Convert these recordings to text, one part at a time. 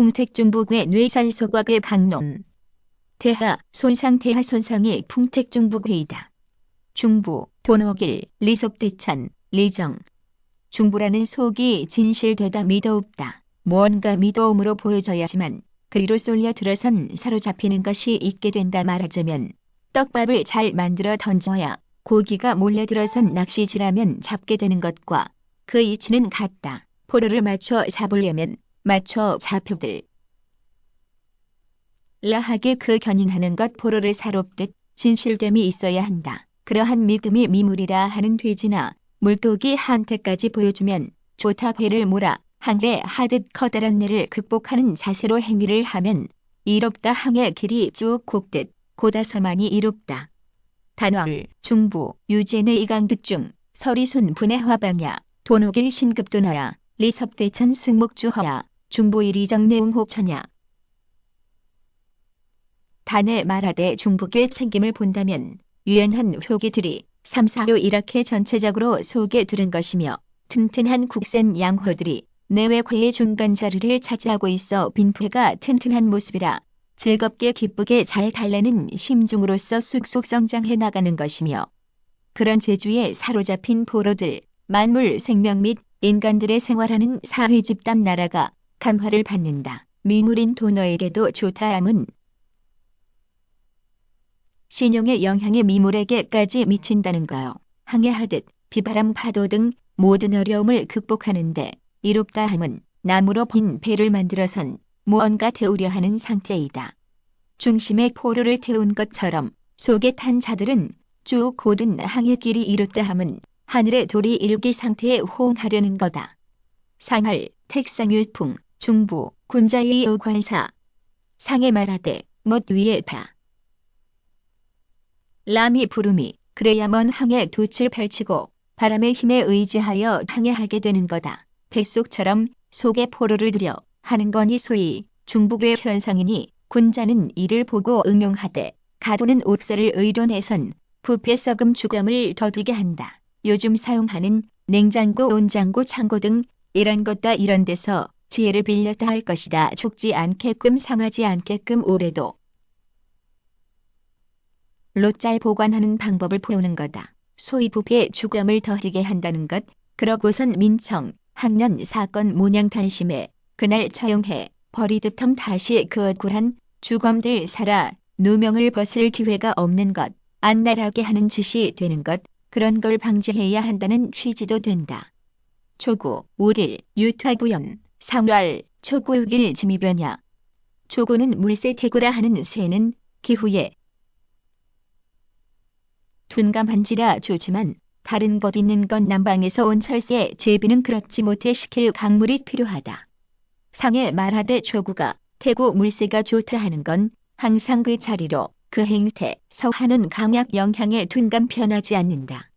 풍택중북의 뇌산소과의 박놈. 대하 손상이 풍택중북회이다. 중부, 돈호길, 리섭대천, 리정. 중부라는 속이 진실되다 미더없다. 무언가 미더움으로 보여져야지만 그리로 쏠려 들어선 사로잡히는 것이 있게 된다 말하자면 떡밥을 잘 만들어 던져야 고기가 몰려들어선 낚시질하면 잡게 되는 것과 그 이치는 같다. 포로를 맞춰 잡으려면 맞춰 잡혀들 라하게 그 견인하는 것 포로를 사롭듯 진실됨이 있어야 한다. 그러한 믿음이 미물이라 하는 돼지나 물고기 한테까지 보여주면 좋다. 배를 몰아 항해 하듯 커다란 내를 극복하는 자세로 행위를 하면 이롭다. 항해 길이 쭉 곱듯 고다서만이 이롭다. 단월, 중부, 유제내 이강득 중, 서리순 분해 화방야, 돈호길 신급도나야, 리섭대천 승목주허야, 중부 이리정 내웅혹천야. 단에 말하되 중북의 생김을 본다면 유연한 효기들이 3, 4로 이렇게 전체적으로 속에 들은 것이며 튼튼한 국센 양호들이 내외괴의 중간 자리를 차지하고 있어 빈폐가 튼튼한 모습이라 즐겁게 기쁘게 잘 달래는 심중으로서 쑥쑥 성장해 나가는 것이며 그런 재주에 사로잡힌 포로들, 만물 생명 및 인간들의 생활하는 사회 집단 나라가 감화를 받는다. 미물인 도너에게도 좋다 함은 신용의 영향이 미물에게까지 미친다는 거요. 항해하듯 비바람 파도 등 모든 어려움을 극복하는데 이롭다 함은 나무로 빈 배를 만들어선 무언가 태우려 하는 상태이다. 중심에 포로를 태운 것처럼 속에 탄 자들은 쭉 고든 항해길이 이롭다 함은 하늘의 돌이 일기 상태에 호응하려는 거다. 상할, 택상유풍, 중부, 군자의 오관사. 상에 말하되 못 위에 다. 람이 부름이 그래야 먼 항해 돛을 펼치고 바람의 힘에 의지하여 항해하게 되는 거다. 백속처럼 속에 포로를 들여 하는 거니 소위 중북의 현상이니 군자는 이를 보고 응용하되 가도는 옥사를 의론해선 부패 썩음 주검을 더디게 한다. 요즘 사용하는 냉장고, 온장고, 창고 등 이런 것다 이런 데서 지혜를 빌렸다 할 것이다. 죽지 않게끔 상하지 않게끔 오래도 로 잘 보관하는 방법을 배우는 거다. 소위 부패 주검을 더디게 한다는 것. 그러고선 민청, 학년 사건 모냥탄심에 그날 처형해 버리듯 다시 그 억울한 주검들 살아 누명을 벗을 기회가 없는 것, 안 날하게 하는 짓이 되는 것, 그런 걸 방지해야 한다는 취지도 된다. 초구, 우릴, 유타부연, 상월, 초구 6일 지미변야. 초구는 물새태구라 하는 새는 기후에 둔감한지라 좋지만 다른 것 있는 건 남방에서 온 철새 제비는 그렇지 못해 시킬 강물이 필요하다. 상에 말하되 초구가 태구 물새가 좋다 하는 건 항상 그 자리로 그 행태 서하는 강약 영향에 둔감 편하지 않는다.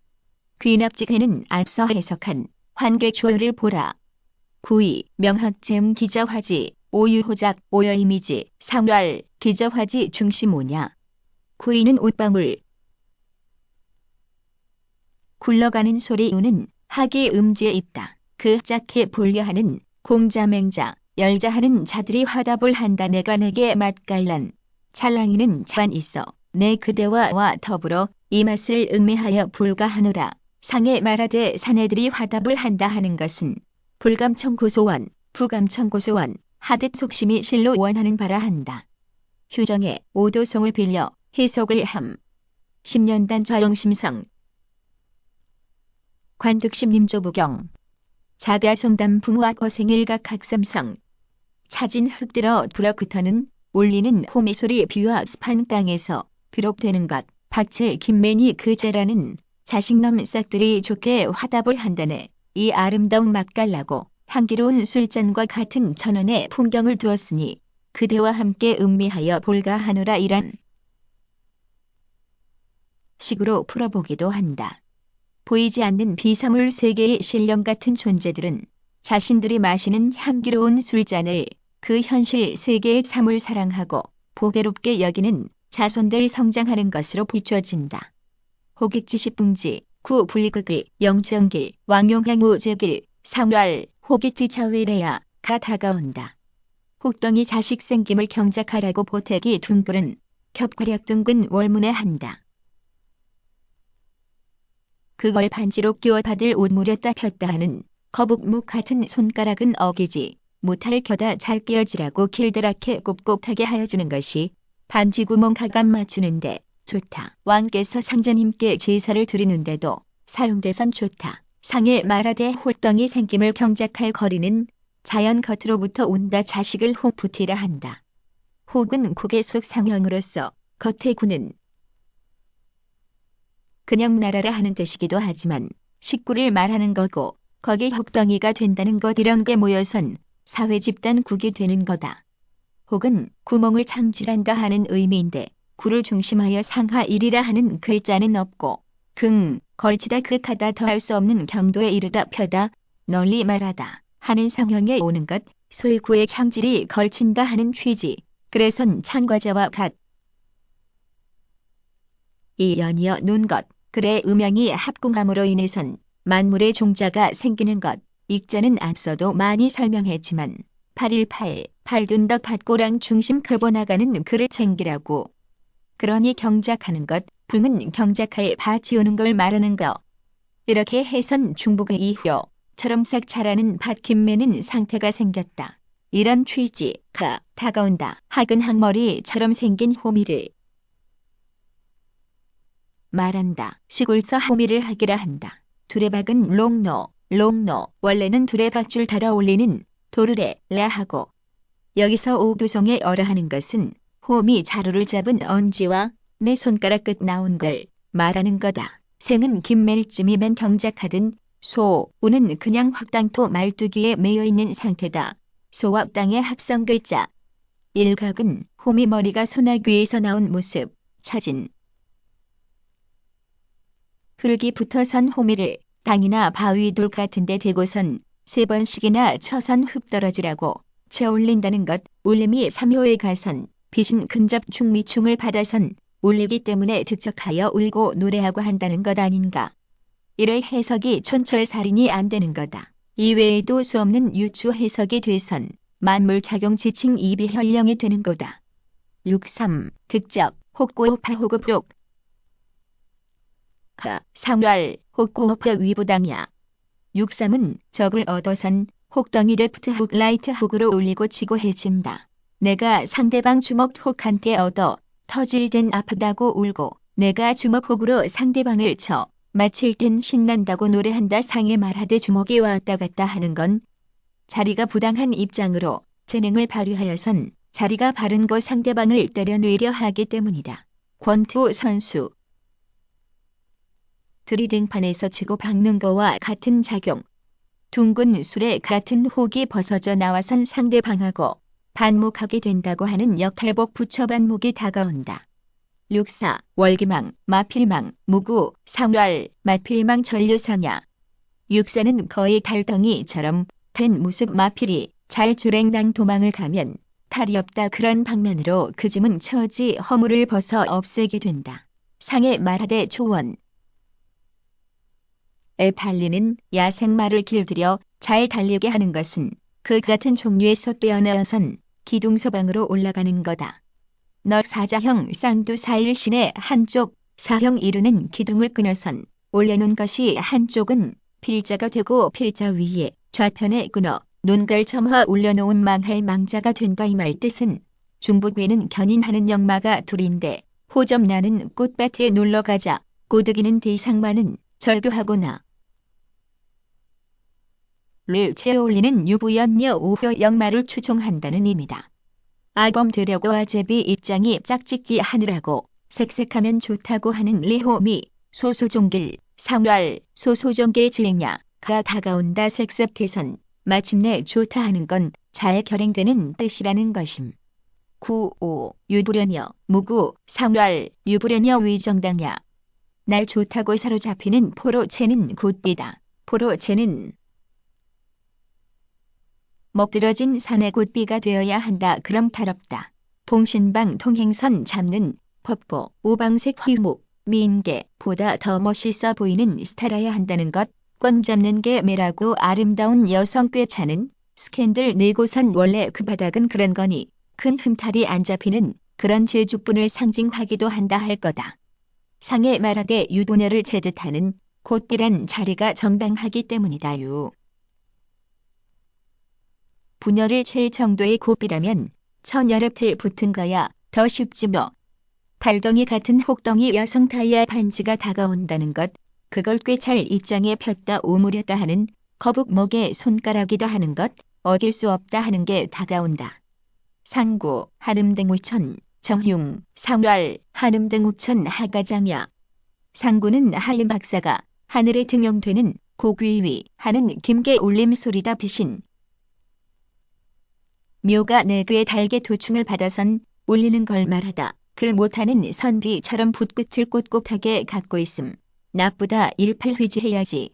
귀납직회는 앞서 해석한 환괴조율을 보라. 9위 명학잼 기자화지 오유호작 오여이미지 상월 기자화지 중심오냐. 9위는 옷방울 굴러가는 소리우는 하기 음지에 있다. 그 짝해 분려하는 공자맹자 열자하는 자들이 화답을 한다. 내가 내게 맛깔난 찰랑이는 잔 있어 내 그대와 더불어 이 맛을 음미하여 불가하노라. 상에 말하되 사내들이 화답을 한다 하는 것은 불감청 고소원, 부감청 고소원 하듯 속심이 실로 원하는 바라 한다. 휴정에 오도송을 빌려 해석을 함. 10년단 저용심성 관득심림조부경 자가송담 풍화 거생일각 각삼성 차진 흙들어 불어그터는 울리는 호미소리 비와 습한 땅에서 비록되는 것 밭을 김매니 그제라는 자식놈 싹들이 좋게 화답을 한다네. 이 아름다운 맛깔나고 향기로운 술잔과 같은 천원의 풍경을 두었으니 그대와 함께 음미하여 볼가하노라. 이란 식으로 풀어보기도 한다. 보이지 않는 비사물 세계의 신령 같은 존재들은 자신들이 마시는 향기로운 술잔을 그 현실 세계의 참을 사랑하고 보배롭게 여기는 자손들 성장하는 것으로 비춰진다. 호깃지시풍지, 구불극의 영정길, 왕용행 우제길, 상월, 호깃지 차회래야 가 다가온다. 혹덩이 자식 생김을 경작하라고 보태기 둥글은 겹구력 둥근 월문에 한다. 그걸 반지로 끼워 받을 옷 무렸다 폈다 하는 거북목 같은 손가락은 어기지 못할 겨다 잘 끼어지라고 길드랗게 곱곱하게 하여주는 것이 반지 구멍 가감 맞추는데 좋다. 왕께서 상자님께 제사를 드리는데도 사용돼선 좋다. 상에 말하되 홀덩이 생김을 경작할 거리는 자연 겉으로부터 온다. 자식을 혹부티라 한다. 혹은 국의 속상형으로서 겉에 구는 그냥 나라라 하는 뜻이기도 하지만 식구를 말하는 거고 거기 혹덩이가 된다는 것 이런 게 모여선 사회 집단 국이 되는 거다. 혹은 구멍을 창질한다 하는 의미인데 구를 중심하여 상하일이라 하는 글자는 없고 걸치다 극하다 더할 수 없는 경도에 이르다 펴다 널리 말하다 하는 상형에 오는 것 소위 구의 창질이 걸친다 하는 취지. 그래선 창과자와 같. 이 연이어 논 것. 그래 음양이 합궁함으로 인해선 만물의 종자가 생기는 것. 익자는 앞서도 많이 설명했지만 818 팔둔덕 밭고랑 중심 커버나가는 그를 챙기라고. 그러니 경작하는 것, 붕은 경작하에 밭이오는 걸 말하는 거. 이렇게 해선 중북의 이효처럼 싹 자라는 밭 김매는 상태가 생겼다. 이런 취지, 다가온다. 학은 항머리처럼 생긴 호미를 말한다. 시골서 호미를 하기라 한다. 두레박은 롱노, 원래는 두레박줄 달아 올리는 도르래라 하고 여기서 옥두송에 어라하는 것은 호미 자루를 잡은 언지와 내 손가락 끝 나온 걸 말하는 거다. 생은 김멜쯤이면 경작하든 소우는 그냥 확당토 말뚝이에 매여있는 상태다. 소와 땅의 합성 글자. 일각은 호미 머리가 소나귀에서 나온 모습, 차진. 흙이 붙어선 호미를 땅이나 바위 돌 같은 데 대고선 3번씩이나 쳐선 흙 떨어지라고 채 올린다는 것. 울림이 3호에 가선 빛인 근접 충미충을 받아선 울리기 때문에 득적하여 울고 노래하고 한다는 것 아닌가. 이래 해석이 촌철살인이 안 되는 거다. 이외에도 수없는 유추 해석이 돼선 만물작용 지칭 이비현령이 되는 거다. 63. 득적, 혹고호파 호급록 상왈, 혹고호파 위부당야. 63은 적을 얻어선 혹덩이 레프트 훅 라이트 훅으로 올리고 치고 해친다. 내가 상대방 주먹 혹한테 얻어 터질 땐 아프다고 울고 내가 주먹 혹으로 상대방을 쳐 맞힐 땐 신난다고 노래한다. 상에 말하되 주먹이 왔다 갔다 하는 건 자리가 부당한 입장으로 재능을 발휘하여선 자리가 바른 곳 상대방을 때려내려 하기 때문이다. 권투 선수 들이등판에서 치고 박는 거와 같은 작용. 둥근 술에 같은 혹이 벗어져 나와선 상대방하고 반목하게 된다고 하는 역할복 부처 반목이 다가온다. 64. 월기망, 마필망, 무구, 상왈, 마필망 전류상야. 64는 거의 달덩이처럼 된 모습. 마필이 잘 주랭당 도망을 가면 탈이 없다. 그런 방면으로 그 짐은 처지 허물을 벗어 없애게 된다. 상에 말하되 초원 에 팔리는 야생마를 길들여 잘 달리게 하는 것은 그 같은 종류에서 빼어내어선 기둥서방으로 올라가는 거다. 사자형 쌍두 사일신의 한쪽 사형 이루는 기둥을 끊어선 올려놓은 것이 한쪽은 필자가 되고 필자 위에 좌편에 끊어 논걸 점화 올려놓은 망할 망자가 된다. 이 말 뜻은 중북에는 견인하는 역마가 둘인데 호점 나는 꽃밭에 놀러가자 꼬드기는 대상마는 절교하거나 를 채올리는 유부연녀 우효 역마를 추종한다는 의미다. 아범 되려고 아제비 입장이 짝짓기 하느라고 색색하면 좋다고 하는 리호미 소소종길 상왈 소소종길 지행야가 다가온다. 색색해선 마침내 좋다 하는 건 잘 결행되는 뜻이라는 것임. 95. 유부려녀 무구 상왈 유부려녀 위정당야. 날 좋다고 사로잡히는 포로채는 굿비다. 포로채는 먹들어진 산의 굿비가 되어야 한다. 그럼 탈없다. 봉신방 통행선 잡는 법보 오방색 휘목 미인계 보다 더 멋있어 보이는 스타라야 한다는 것. 꽝 잡는 게 매라고 아름다운 여성 꿰차는 스캔들 내고선 원래 그 바닥은 그런 거니 큰 흠탈이 안 잡히는 그런 제죽분을 상징하기도 한다 할 거다. 상에 말하되 유도녀를 제듯하는 곧비란 자리가 정당하기 때문이다유. 부녀를 칠 정도의 고비라면 천여름틀 붙은 거야 더 쉽지 뭐. 달덩이 같은 혹덩이 여성 타이어 반지가 다가온다는 것, 그걸 꿰찰 입장에 폈다 오므렸다 하는 거북목의 손가락이다 하는 것, 어길 수 없다 하는 게 다가온다. 상구, 한음등우천, 정흉, 상왈, 한음등우천 하가장야. 상구는 한림 박사가 하늘에 등용되는 고귀위 하는 김계 울림소리다 비신. 묘가 내그의 달개 도충을 받아선 울리는 걸 말하다. 글 못하는 선비처럼 붓끝을 꼿꼿하게 갖고 있음. 나쁘다 일팔휘지해야지.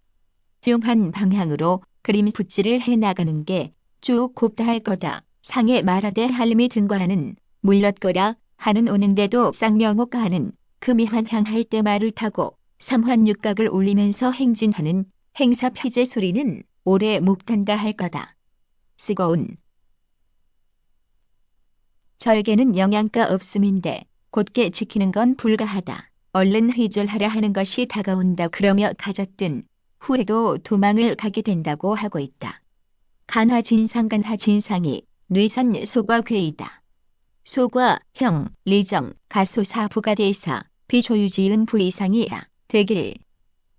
흉한 방향으로 그림 붓질을 해나가는 게 쭉 곱다 할 거다. 상에 말하되 한림이 등과하는 물렀거라 하는 오는데도 쌍명호가 하는 금이환향할 때 말을 타고 삼환육각을 울리면서 행진하는 행사피제 소리는 오래 묵단다 할 거다. 쓰거운 절개는 영양가 없음인데 곧게 지키는 건 불가하다. 얼른 휘절하려 하는 것이 다가온다 그러며 가졌든 후에도 도망을 가게 된다고 하고 있다. 간하진상간하진상이 뇌산 소과괴이다. 소과, 형, 리정, 가소사 부가대사, 비조유지은 부이상이야. 되길.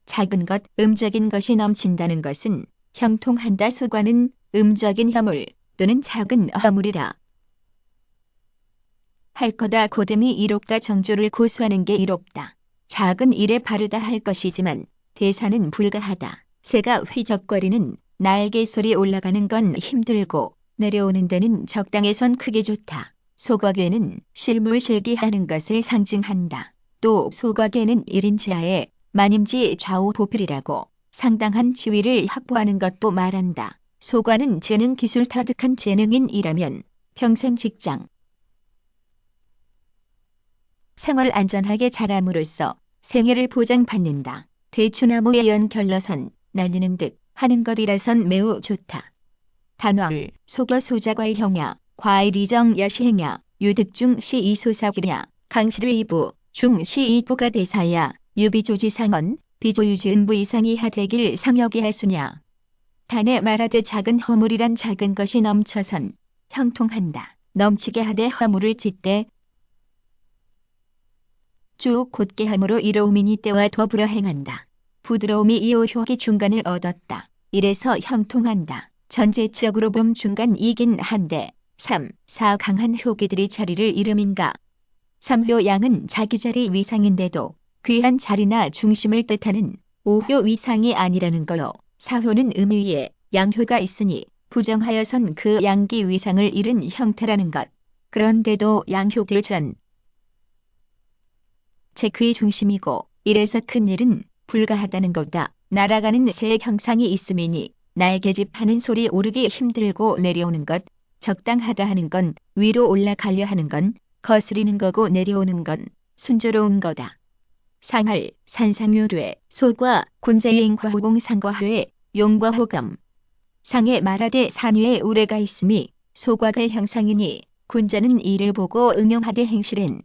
작은 것, 음적인 것이 넘친다는 것은 형통한다. 소과는 음적인 허물 또는 작은 허물이라. 할 거다 고됨이 이롭다. 정조를 고수하는 게 이롭다. 작은 일에 바르다 할 것이지만 대사는 불가하다. 새가 휘적거리는 날개 소리 올라가는 건 힘들고 내려오는 데는 적당해선 크게 좋다. 소과괴는 실물실기하는 것을 상징한다. 또 소과괴는 1인 지하에 만임지 좌우 보필이라고 상당한 지위를 확보하는 것도 말한다. 소과는 재능 기술 터득한 재능인이라면 평생 직장 생활 안전하게 잘함으로써 생애를 보장받는다. 대추나무에 연결러선 날리는 듯 하는 것이라선 매우 좋다. 단화을 소거 소자과일 형야 과일이정 여시행야 유득중 시이소사기랴 강실의부 중시이부가 대사야 유비조지상언 비조유지은부 이상이 하되길 상역이 할수냐. 단에 말하되 작은 허물이란 작은 것이 넘쳐선 형통한다. 넘치게 하되 허물을 짓되 쭉 곧게 함으로 이로움이니 때와 더불어 행한다. 부드러움이 이오효기 중간을 얻었다. 이래서 형통한다. 전제적으로 봄 중간 이긴 한데 3, 4 강한 효기들이 자리를 이름인가. 3효 양은 자기 자리 위상인데도 귀한 자리나 중심을 뜻하는 5효 위상이 아니라는 거요. 4효는 음위에 양효가 있으니 부정하여선 그 양기 위상을 잃은 형태라는 것. 그런데도 양효길 전 제 그의 중심이고 이래서 큰 일은 불가하다는 거다. 날아가는 새의 형상이 있음이니 날개짓하는 소리 오르기 힘들고 내려오는 것, 적당하다 하는 건 위로 올라가려 하는 건 거스리는 거고 내려오는 건 순조로운 거다. 상할, 산상유뢰, 소과, 군자유행과 호공상과회, 용과 호검. 상에 말하되 산위에 우레가 있음이 소과가 형상이니 군자는 이를 보고 응용하되 행실엔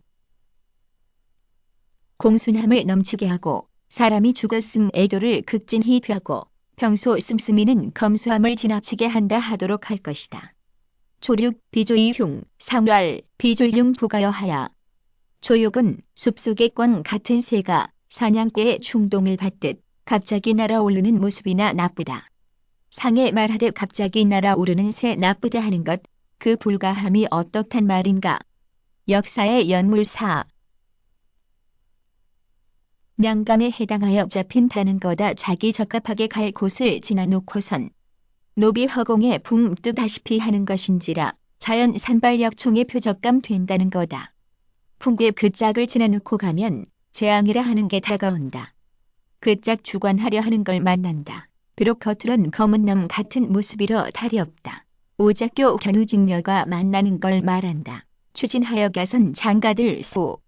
공순함을 넘치게 하고 사람이 죽었음 애도를 극진히 펴고 평소 씀씀이는 검소함을 지나치게 한다 하도록 할 것이다. 조륙 비조이흉 상왈 비조용 부가여하야. 조육은 숲속의 권 같은 새가 사냥개의 충동을 받듯 갑자기 날아오르는 모습이나 나쁘다. 상에 말하되 갑자기 날아오르는 새 나쁘다 하는 것, 그 불가함이 어떻단 말인가. 역사의 연물사 냥감에 해당하여 잡힌다는 거다. 자기 적합하게 갈 곳을 지나놓고선 노비 허공에 붕 뜨다시피 하는 것인지라 자연 산발역총의 표적감 된다는 거다. 풍괴 그 짝을 지나놓고 가면 재앙이라 하는 게 다가온다. 그 짝 주관하려 하는 걸 만난다. 비록 겉으론 검은 놈 같은 모습이러 탈이 없다. 오작교 견우직녀가 만나는 걸 말한다. 추진하여 가선 장가들 소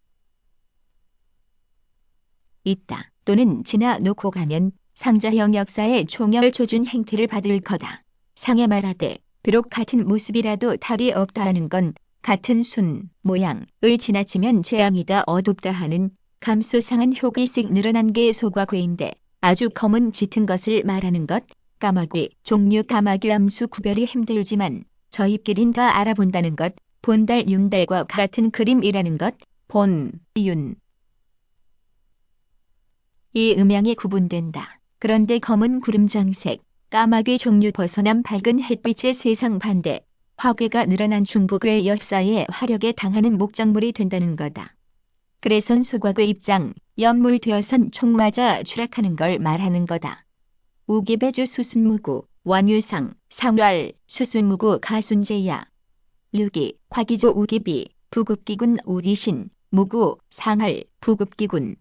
있다. 또는 지나놓고 가면 상자형 역사의 총열 조준 행태를 받을 거다. 상에 말하되 비록 같은 모습이라도 달이 없다 하는 건 같은 순, 모양을 지나치면 재앙이다 어둡다 하는 감수상한 효글씩 늘어난 게 소과괴인데 아주 검은 짙은 것을 말하는 것, 까마귀, 종류 까마귀 암수 구별이 힘들지만 저희끼린 다 알아본다는 것, 본달, 윤달과 같은 그림이라는 것, 본, 윤. 이 음양이 구분된다. 그런데 검은 구름장색, 까마귀 종류 벗어난 밝은 햇빛의 세상 반대, 화괴가 늘어난 중부괴 역사의 화력에 당하는 목적물이 된다는 거다. 그래선 소과괴 입장, 연물되어선 총 맞아 추락하는 걸 말하는 거다. 우기배주 수순무구, 완유상, 상월, 수순무구 가순제야. 류기, 화기조 우기비, 부급기군 우기신, 무구, 상할, 부급기군.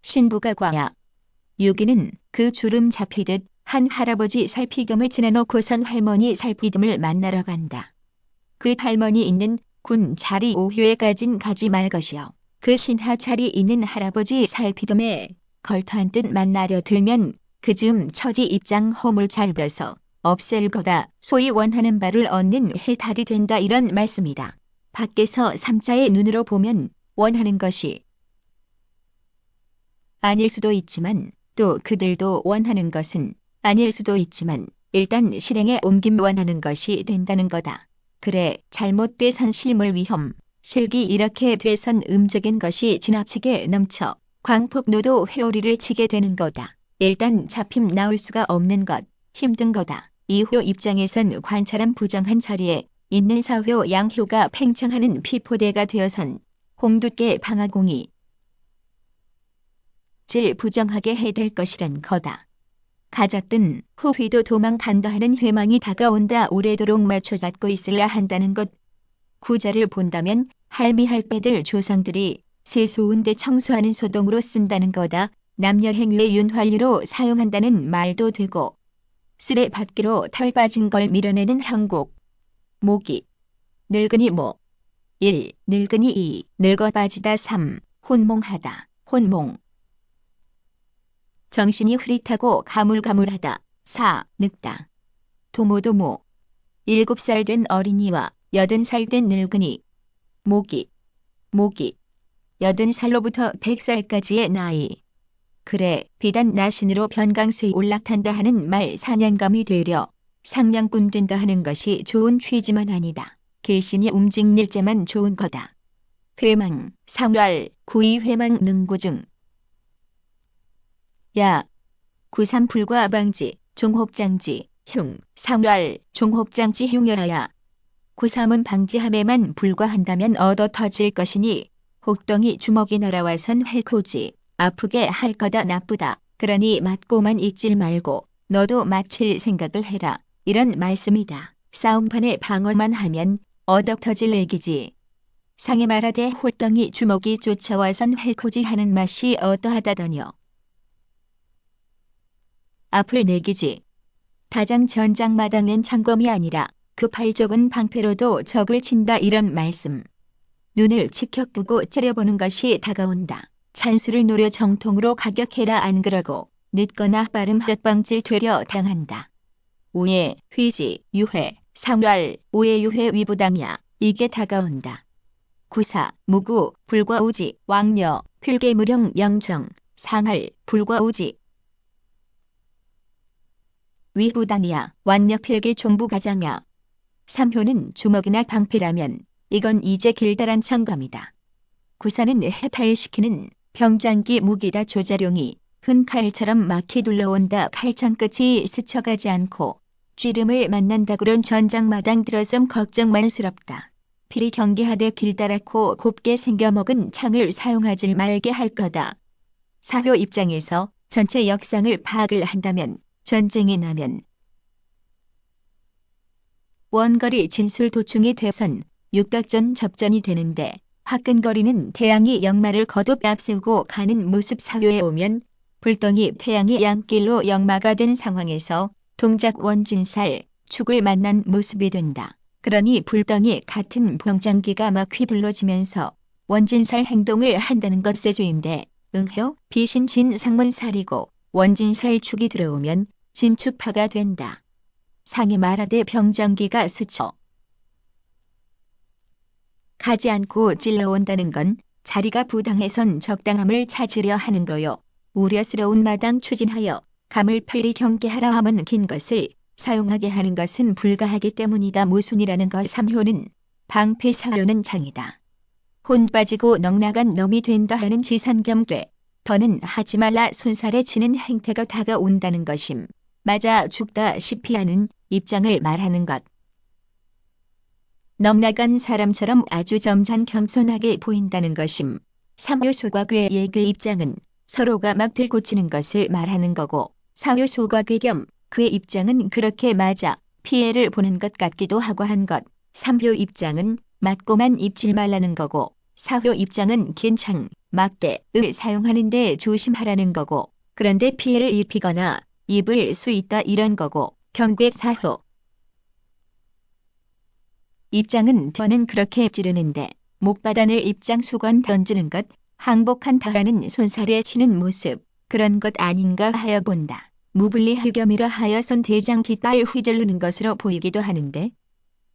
신부가 과야. 유기는 그 주름 잡히듯 한 할아버지 살피금을 지나놓고선 할머니 살피듬을 만나러 간다. 그 할머니 있는 군 자리 오효에 가진 가지 말 것이요. 그 신하 자리 있는 할아버지 살피듬에 걸터한 듯 만나려 들면 그 즈음 처지 입장 허물 잘 벼서 없앨 거다. 소위 원하는 바를 얻는 해탈이 된다 이런 말씀이다. 밖에서 삼자의 눈으로 보면 원하는 것이 아닐 수도 있지만 또 그들도 원하는 것은 아닐 수도 있지만 일단 실행에 옮김 원하는 것이 된다는 거다. 그래 잘못돼선 실물 위험, 실기 이렇게 돼선 음적인 것이 지나치게 넘쳐 광폭노도 회오리를 치게 되는 거다. 일단 잡힘 나올 수가 없는 것, 힘든 거다. 이효 입장에선 관찰한 부정한 자리에 있는 사효 양효가 팽창하는 피포대가 되어선 홍두깨 방아공이 질 부정하게 해댈 것이란 거다. 가졌든 후휘도 도망간다 하는 회망이 다가온다 오래도록 맞춰잡고 있으려 한다는 것. 구절을 본다면 할미할배들 조상들이 세수운데 청소하는 소동으로 쓴다는 거다. 남녀 행위의 윤활유로 사용한다는 말도 되고 쓸에 받기로 털 빠진 걸 밀어내는 형곡. 모기. 늙은이 모. 1. 늙은이 2. 늙어 빠지다 3. 혼몽하다. 혼몽. 정신이 흐릿하고 가물가물하다. 4. 늙다. 도모도모. 7살 된 어린이와 80살 된 늙은이. 모기. 모기. 80살로부터 100살까지의 나이. 그래 비단 나신으로 변강수에 올라탄다 하는 말 사냥감이 되려 상냥꾼 된다 하는 것이 좋은 취지만 아니다. 길신이 움직일제만 좋은 거다. 회망, 상월, 구이 회망 능고중. 야. 구삼풀과 방지, 종홉장지, 흉, 상월, 종홉장지 흉여야. 구삼은 방지함에만 불과한다면 얻어 터질 것이니 혹덩이 주먹이 날아와선 회코지. 아프게 할 거다 나쁘다. 그러니 맞고만 있질 말고 너도 맞힐 생각을 해라. 이런 말씀이다. 싸움판에 방어만 하면 얻어 터질 얘기지. 상에 말하되 홀덩이 주먹이 쫓아와선 회코지 하는 맛이 어떠하다더뇨. 앞을 내기지. 다장 전장마당엔 창검이 아니라 급할 적은 방패로도 적을 친다 이런 말씀. 눈을 치켜끄고 째려보는 것이 다가온다. 찬수를 노려 정통으로 가격해라 안 그러고 늦거나 빠름 헛방질 되려 당한다. 우예, 휘지, 유회, 상월, 우예 유회 위부당야 이게 다가온다. 구사, 무구, 불과 우지, 왕녀, 필계무령 영정, 상할, 불과 우지. 위부당야, 왕녀 필계 종부가장야. 3효는 주먹이나 방패라면 이건 이제 길다란 창검이다. 구사는 해탈시키는 병장기 무기다. 조자룡이 흔 칼처럼 막히 둘러온다. 칼창 끝이 스쳐가지 않고 쥐름을 만난다. 그런 전장마당 들어섬 걱정만스럽다. 필히 경계하되 길다랗고 곱게 생겨먹은 창을 사용하지 말게 할 거다. 사효 입장에서 전체 역상을 파악을 한다면 전쟁이 나면 원거리 진술 도충이 되선 육각전 접전이 되는데 화끈거리는 태양이 역마를 거듭 앞세우고 가는 모습 사효에 오면 불덩이 태양이 양길로 역마가 된 상황에서 동작 원진살 축을 만난 모습이 된다. 그러니 불덩이 같은 병장기가 막 휘둘러지면서 원진살 행동을 한다는 것 세조인데 응효 비신진 상문살이고 원진살 축이 들어오면 진축파가 된다. 상이 말하되 병정기가 스쳐 가지 않고 찔러온다는 건 자리가 부당해선 적당함을 찾으려 하는 거요. 우려스러운 마당 추진하여 감을 편리 경계하라 함은 긴 것을 사용하게 하는 것은 불가하기 때문이다. 무순이라는 것 3효는 방패 4효는 장이다. 혼 빠지고 넉나간 놈이 된다 하는 지산겸괴. 더는 하지 말라 손살에 치는 행태가 다가온다는 것임. 맞아 죽다시피 하는 입장을 말하는 것. 넉나간 사람처럼 아주 점잖 겸손하게 보인다는 것임. 3효 소과괴의 그 입장은 서로가 막 들고치는 것을 말하는 거고 4효 소과괴 겸 그의 입장은 그렇게 맞아 피해를 보는 것 같기도 하고 한 것. 3효 입장은 맞고만 입질 말라는 거고 4효 입장은 긴창, 막대을 사용하는 데 조심하라는 거고 그런데 피해를 입히거나 입을 수 있다 이런 거고 경괴 4효 입장은 더는 그렇게 찌르는데 목바단을 입장 수건 던지는 것, 항복한 다하는 손살에 치는 모습 그런 것 아닌가 하여 본다. 무분리 흑염이라 하여선 대장 깃발 휘두르는 것으로 보이기도 하는데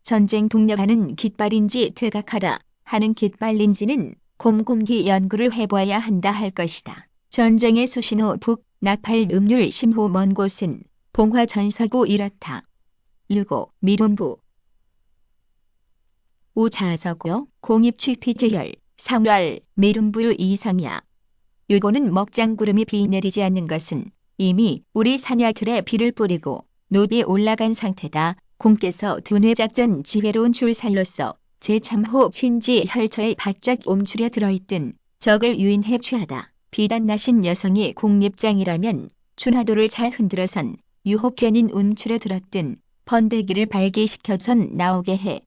전쟁 독려하는 깃발인지 퇴각하라 하는 깃발인지는 곰곰이 연구를 해봐야 한다 할 것이다. 전쟁의 수신호 북, 나팔 음률 심호 먼 곳은 봉화 전서구 이렇다. 르고 미론부 우자서고 공입취피제열 상월 미룬부 이상야. 요거는 먹장구름이 비 내리지 않는 것은 이미 우리 사냐들에 비를 뿌리고 노비에 올라간 상태다. 공께서 두뇌작전 지혜로운 줄살로서 제3호 친지 혈처에 바짝 옴추려 들어있던 적을 유인해 취하다. 비단나신 여성이 공립장이라면 준하도를 잘 흔들어선 유혹견인 움추려 들었던 번데기를 발기시켜선 나오게 해.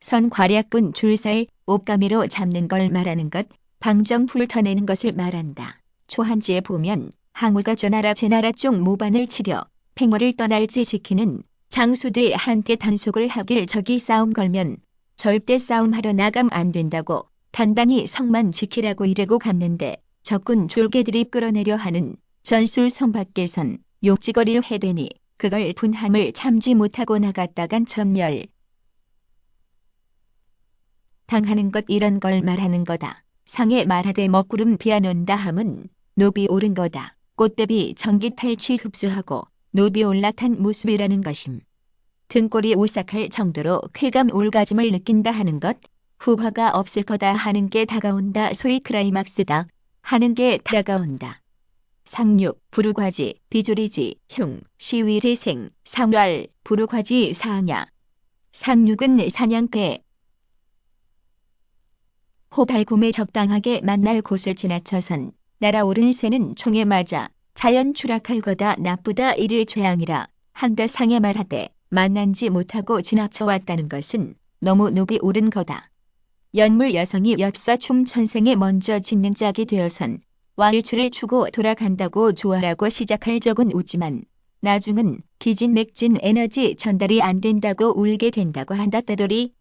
선 과략분 줄살 옥가미로 잡는 걸 말하는 것, 방정 훑어내는 것을 말한다. 초한지에 보면 항우가 저나라 제나라 쪽 모반을 치려 팽월을 떠날지 지키는 장수들 함께 단속을 하길 저기 싸움 걸면 절대 싸움하러 나감 안 된다고 단단히 성만 지키라고 이래고 갔는데 적군 졸개들이 끌어내려 하는 전술성 밖에선 욕지거리를 해대니 그걸 분함을 참지 못하고 나갔다간 전멸 당하는 것 이런 걸 말하는 거다. 상에 말하되 먹구름 비안온다 함은 노비 오른 거다. 꽃뱀이 전기 탈취 흡수하고 노비 올라탄 모습이라는 것임. 등골이 오싹할 정도로 쾌감 올가짐을 느낀다 하는 것, 후화가 없을 거다 하는 게 다가온다. 소위 크라이막스다 하는 게 다가온다. 상륙, 부르과지, 비조리지, 흉, 시위재생, 상월, 부르과지 사항야. 상륙은 사냥개. 호발굼에 적당하게 만날 곳을 지나쳐선 날아오른 새는 총에 맞아 자연 추락할 거다. 나쁘다 이를 죄앙이라 한다. 상에 말하되 만난지 못하고 지나쳐 왔다는 것은 너무 높이 오른 거다. 연물 여성이 엽서 춤천생에 먼저 짓는 짝이 되어선 와일추를 추고 돌아간다고 좋아라고 시작할 적은 웃지만 나중은 기진맥진 에너지 전달이 안 된다고 울게 된다고 한다. 따돌이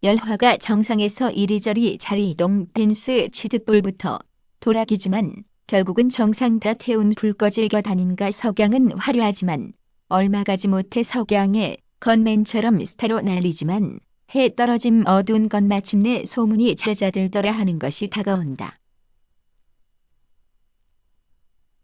열화가 정상에서 이리저리 자리 이동 댄스 치듯볼부터 돌아기지만 결국은 정상 다 태운 불 꺼질 것 아닌가. 석양은 화려하지만 얼마 가지 못해 석양의 건맨처럼 스타로 날리지만 해 떨어짐 어두운 건 마침내 소문이 제자들더라 하는 것이 다가온다.